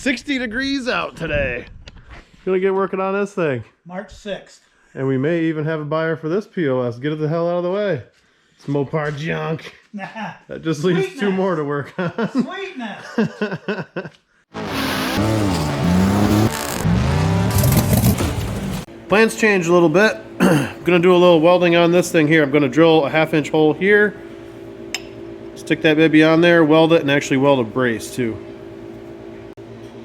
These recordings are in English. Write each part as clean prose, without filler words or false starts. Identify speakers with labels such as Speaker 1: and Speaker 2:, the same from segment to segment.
Speaker 1: 60 degrees out today. Gonna get working on this thing.
Speaker 2: March 6th.
Speaker 1: And we may even have a buyer for this POS. Get it the hell out of the way. It's Mopar junk. That just leaves 2 more to work on.
Speaker 2: Sweetness.
Speaker 1: Plans changed a little bit. I'm gonna do a little welding on this thing here. I'm gonna drill a 1/2-inch hole here, stick that baby on there, weld it, and actually weld a brace too.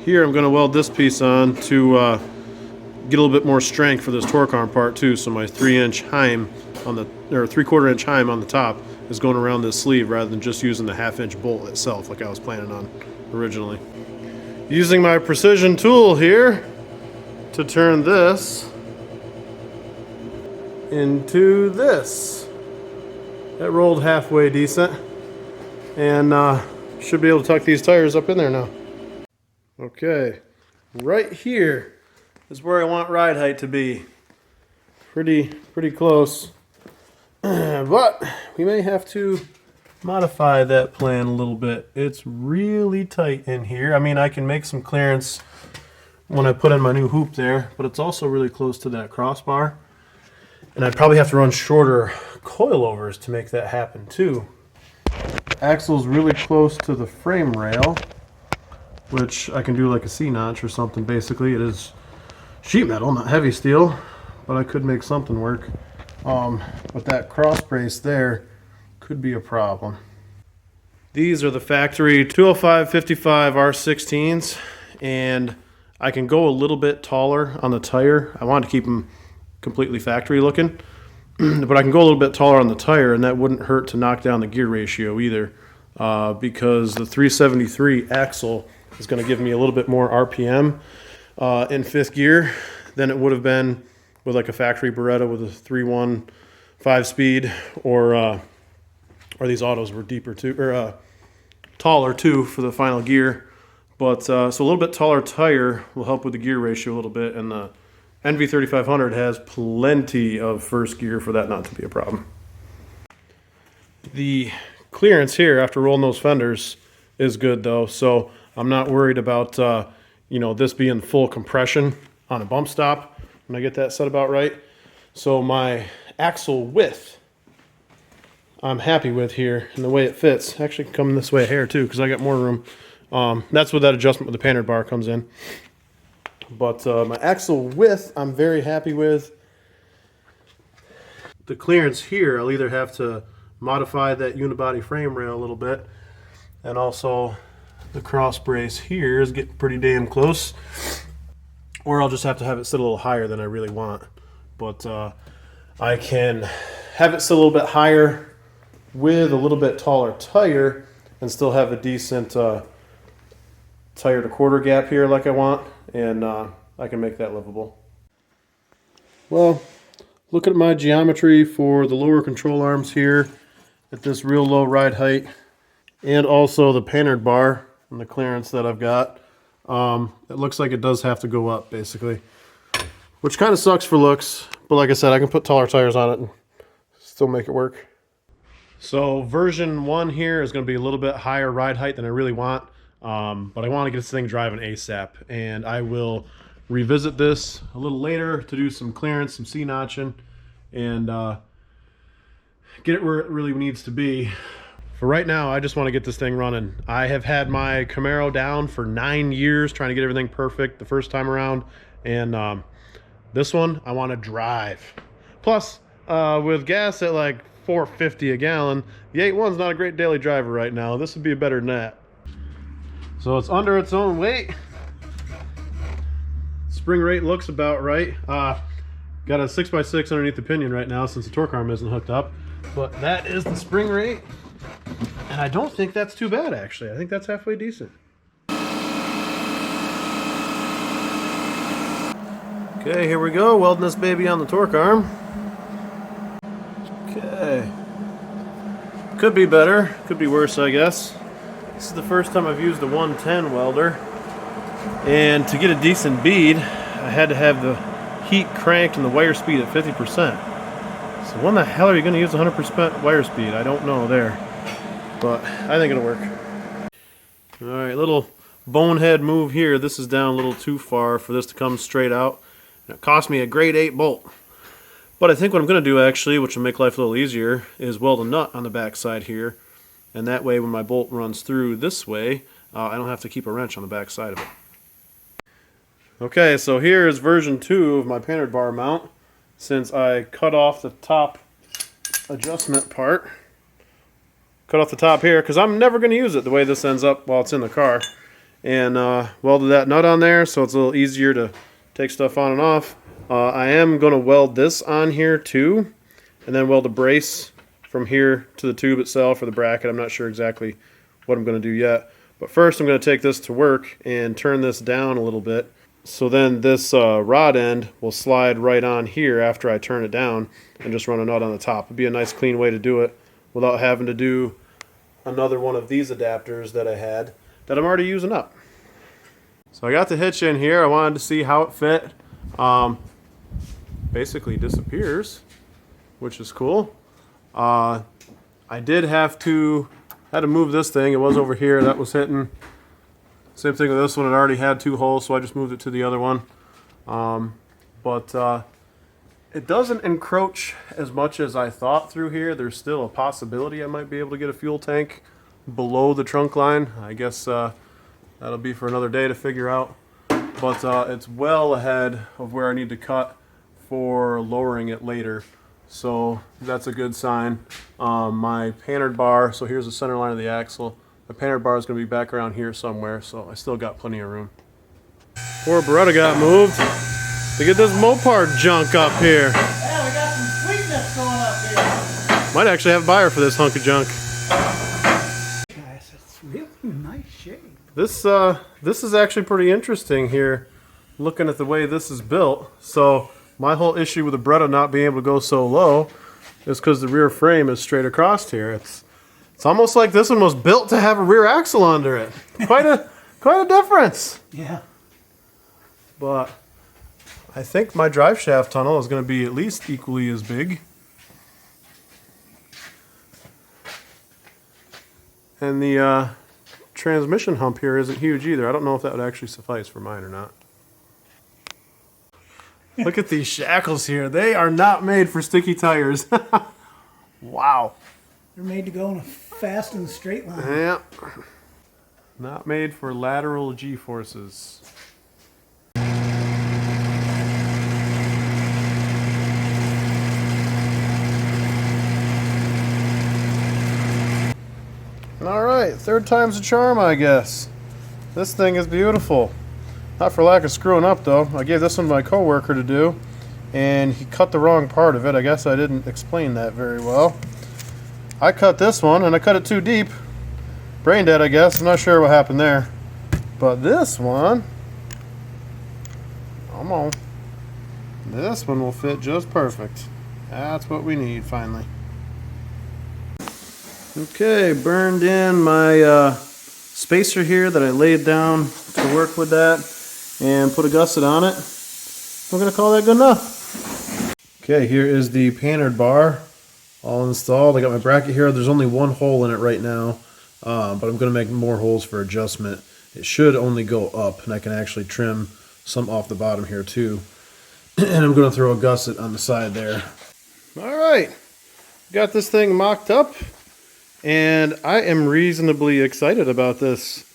Speaker 1: Here I'm gonna weld this piece on to get a little bit more strength for this torque arm part too. So my 3-inch heim on the, or 3/4 inch heim on the top is going around this sleeve rather than just using the 1/2-inch bolt itself like I was planning on originally. Using my precision tool here to turn this into this. That rolled halfway decent, and should be able to tuck these tires up in there now. Okay, right here is where I want ride height to be. Pretty close, but we may have to modify that plan a little bit. It's really tight in here. I mean, I can make some clearance when I put in my new hoop there, but it's also really close to that crossbar. And I'd probably have to run shorter coilovers to make that happen too. Axle's really close to the frame rail, which I can do like a C-notch or something basically. It is sheet metal, not heavy steel, but I could make something work. But that cross brace there could be a problem. These are the factory 205/55 R16s, and I can go a little bit taller on the tire. I want to keep them completely factory looking, but I can go a little bit taller on the tire, and that wouldn't hurt to knock down the gear ratio either, because the 373 axle is going to give me a little bit more RPM in 5th gear than it would have been with like a factory Beretta with a 3.1 5-speed, or these autos were deeper too, or taller too for the final gear. But so a little bit taller tire will help with the gear ratio a little bit, and the NV3500 has plenty of first gear for that not to be a problem. The clearance here after rolling those fenders is good though, so I'm not worried about this being full compression on a bump stop when I get that set about right. So my axle width I'm happy with here, and the way it fits. Actually can come this way here too because I got more room. That's where that adjustment with the panhard bar comes in. But my axle width I'm very happy with. The clearance here, I'll either have to modify that unibody frame rail a little bit, and also the cross brace here is getting pretty damn close, or I'll just have to have it sit a little higher than I really want. But I can have it sit a little bit higher with a little bit taller tire and still have a decent tire to quarter gap here like I want, and I can make that livable. Well, look at my geometry for the lower control arms here at this real low ride height, and also the panhard bar and the clearance that I've got. It looks like it does have to go up basically, which kind of sucks for looks, but like I said, I can put taller tires on it and still make it work. So version 1 here is going to be a little bit higher ride height than I really want, but I want to get this thing driving ASAP, and I will revisit this a little later to do some clearance, some C-notching, and get it where it really needs to be. For right now, I just want to get this thing running. I have had my Camaro down for 9 years trying to get everything perfect the first time around, and this one I want to drive. Plus, with gas at like $4.50 a gallon, the 8.1's not a great daily driver right now. This would be better than that. So it's under its own weight. Spring rate looks about right. Got a 6x6 underneath the pinion right now since the torque arm isn't hooked up, but that is the spring rate, and I don't think that's too bad actually. I think that's halfway decent. Okay, here we go, welding this baby on the torque arm. Okay, could be better, could be worse, I guess. This is the first time I've used a 110 welder, and to get a decent bead I had to have the heat cranked and the wire speed at 50%. So when the hell are you going to use 100% wire speed? I don't know there, but I think it'll work. Alright, little bonehead move here. This is down a little too far for this to come straight out. And it cost me a grade 8 bolt. But I think what I'm going to do actually, which will make life a little easier, is weld a nut on the back side here. And that way when my bolt runs through this way, I don't have to keep a wrench on the back side of it. Okay, so here is version 2 of my panhard bar mount. Since I cut off the top adjustment part, cut off the top here, because I'm never going to use it the way this ends up while it's in the car. And welded that nut on there so it's a little easier to take stuff on and off. I am going to weld this on here too, and then weld a brace from here to the tube itself or the bracket. I'm not sure exactly what I'm going to do yet. But first I'm going to take this to work and turn this down a little bit. So then this rod end will slide right on here after I turn it down and just run a nut on the top. It'd be a nice clean way to do it without having to do another one of these adapters that I had that I'm already using up. So I got the hitch in here. I wanted to see how it fit. Basically disappears, which is cool. I did had to move this thing. It was over here. That was hitting. Same thing with this one. It already had 2 holes, so I just moved it to the other one. But it doesn't encroach as much as I thought through here. There's still a possibility I might be able to get a fuel tank below the trunk line. I guess that'll be for another day to figure out. But it's well ahead of where I need to cut for lowering it later. So that's a good sign. My panhard bar, so here's the center line of the axle. My panhard bar is going to be back around here somewhere, so I still got plenty of room. Poor Beretta got moved. To get this Mopar junk up here.
Speaker 2: Yeah, we got some sweetness going up here.
Speaker 1: Might actually have a buyer for this hunk of junk.
Speaker 2: Guys, it's really nice shape.
Speaker 1: This is actually pretty interesting here, looking at the way this is built. So my whole issue with the Beretta not being able to go so low is because the rear frame is straight across here. It's almost like this one was built to have a rear axle under it. Quite a difference.
Speaker 2: Yeah.
Speaker 1: But I think my drive shaft tunnel is going to be at least equally as big. And the transmission hump here isn't huge either. I don't know if that would actually suffice for mine or not. Look at these shackles here. They are not made for sticky tires. Wow.
Speaker 2: They're made to go in a fast and straight line.
Speaker 1: Yeah. Not made for lateral G-forces. Alright, third time's a charm, I guess. This thing is beautiful. Not for lack of screwing up, though. I gave this one to my coworker to do, and he cut the wrong part of it. I guess I didn't explain that very well. I cut this one, and I cut it too deep. Brain dead, I guess. I'm not sure what happened there. But this one, come on. This one will fit just perfect. That's what we need, finally. Okay, burned in my spacer here that I laid down to work with that, and put a gusset on it. We're going to call that good enough. Okay, here is the panhard bar all installed. I got my bracket here. There's only 1 hole in it right now, but I'm going to make more holes for adjustment. It should only go up, and I can actually trim some off the bottom here too. And I'm going to throw a gusset on the side there. All right, got this thing mocked up, and I am reasonably excited about this.